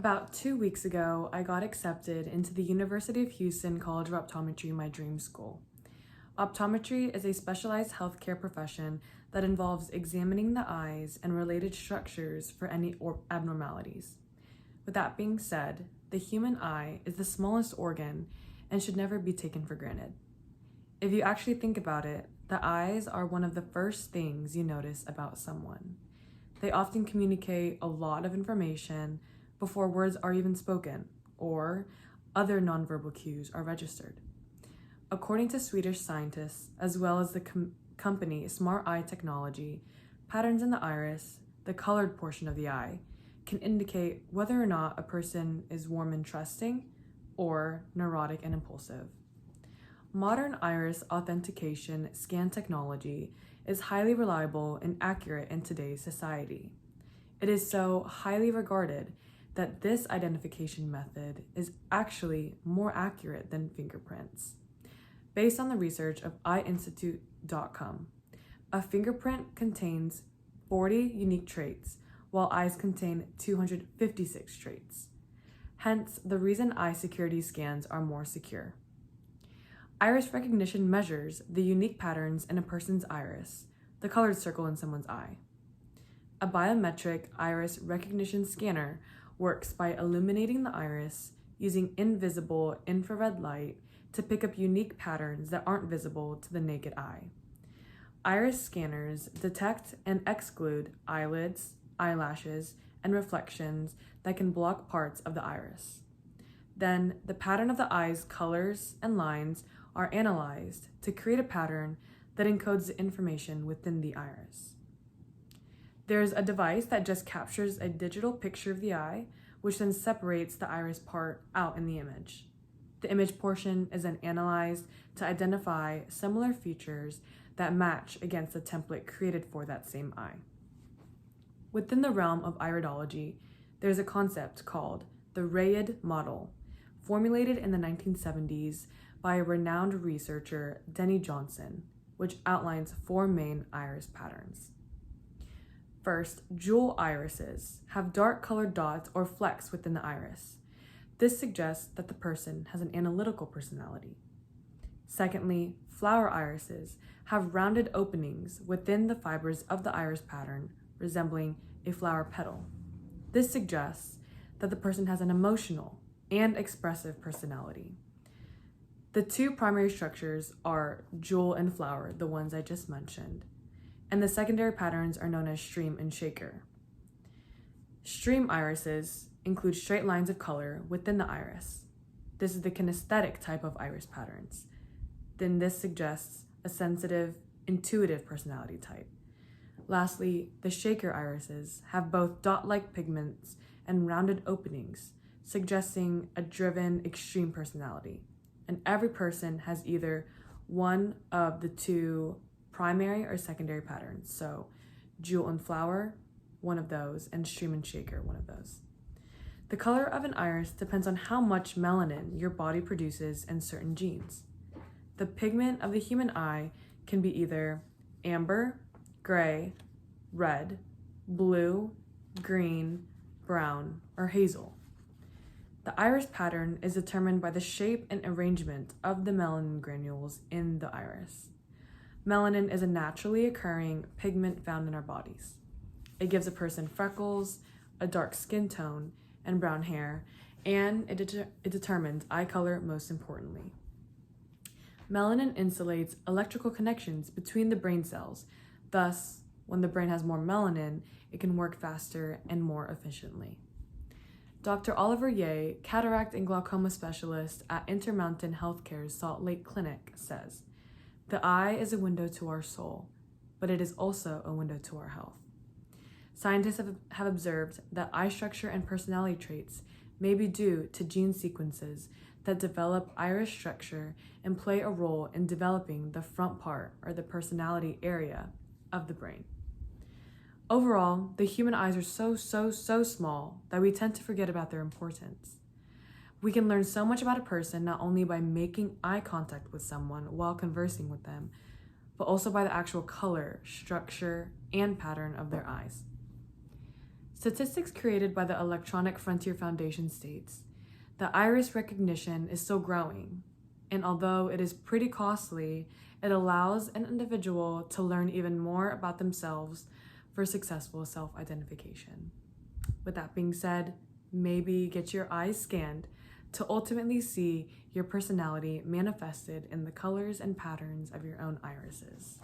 About 2 weeks ago, I got accepted into the University of Houston College of Optometry, my dream school. Optometry is a specialized healthcare profession that involves examining the eyes and related structures for any abnormalities. With that being said, the human eye is the smallest organ and should never be taken for granted. If you actually think about it, the eyes are one of the first things you notice about someone. They often communicate a lot of information before words are even spoken or other nonverbal cues are registered. According to Swedish scientists, as well as the company Smart Eye Technology, patterns in the iris, the colored portion of the eye, can indicate whether or not a person is warm and trusting or neurotic and impulsive. Modern iris authentication scan technology is highly reliable and accurate in today's society. It is so highly regarded that this identification method is actually more accurate than fingerprints. Based on the research of eyeinstitute.com, a fingerprint contains 40 unique traits, while eyes contain 256 traits. Hence, the reason eye security scans are more secure. Iris recognition measures the unique patterns in a person's iris, the colored circle in someone's eye. A biometric iris recognition scanner works by illuminating the iris using invisible infrared light to pick up unique patterns that aren't visible to the naked eye. Iris scanners detect and exclude eyelids, eyelashes, and reflections that can block parts of the iris. Then, the pattern of the eye's colors and lines are analyzed to create a pattern that encodes the information within the iris. There's a device that just captures a digital picture of the eye, which then separates the iris part out in the image. The image portion is then analyzed to identify similar features that match against the template created for that same eye. Within the realm of iridology, there's a concept called the RAID model, formulated in the 1970s by a renowned researcher, Denny Johnson, which outlines 4 main iris patterns. First, jewel irises have dark colored dots or flecks within the iris. This suggests that the person has an analytical personality. Secondly, flower irises have rounded openings within the fibers of the iris pattern, resembling a flower petal. This suggests that the person has an emotional and expressive personality. The 2 primary structures are jewel and flower, the ones I just mentioned, and the secondary patterns are known as stream and shaker. Stream irises include straight lines of color within the iris. This is the kinesthetic type of iris patterns. Then this suggests a sensitive, intuitive personality type. Lastly, the shaker irises have both dot-like pigments and rounded openings, suggesting a driven, extreme personality. And every person has either one of the 2 primary or secondary patterns. So jewel and flower, one of those, and stream and shaker, one of those. The color of an iris depends on how much melanin your body produces and certain genes. The pigment of the human eye can be either amber, gray, red, blue, green, brown, or hazel. The iris pattern is determined by the shape and arrangement of the melanin granules in the iris. Melanin is a naturally occurring pigment found in our bodies. It gives a person freckles, a dark skin tone, and brown hair, and it determines eye color most importantly. Melanin insulates electrical connections between the brain cells. Thus, when the brain has more melanin, it can work faster and more efficiently. Dr. Oliver Ye, cataract and glaucoma specialist at Intermountain Healthcare's Salt Lake Clinic, says, "The eye is a window to our soul, but it is also a window to our health." Scientists have observed that eye structure and personality traits may be due to gene sequences that develop iris structure and play a role in developing the front part or the personality area of the brain. Overall, the human eyes are so small that we tend to forget about their importance. We can learn so much about a person not only by making eye contact with someone while conversing with them, but also by the actual color, structure, and pattern of their eyes. Statistics created by the Electronic Frontier Foundation states, the iris recognition is still growing, and although it is pretty costly, it allows an individual to learn even more about themselves for successful self-identification. With that being said, maybe get your eyes scanned to ultimately see your personality manifested in the colors and patterns of your own irises.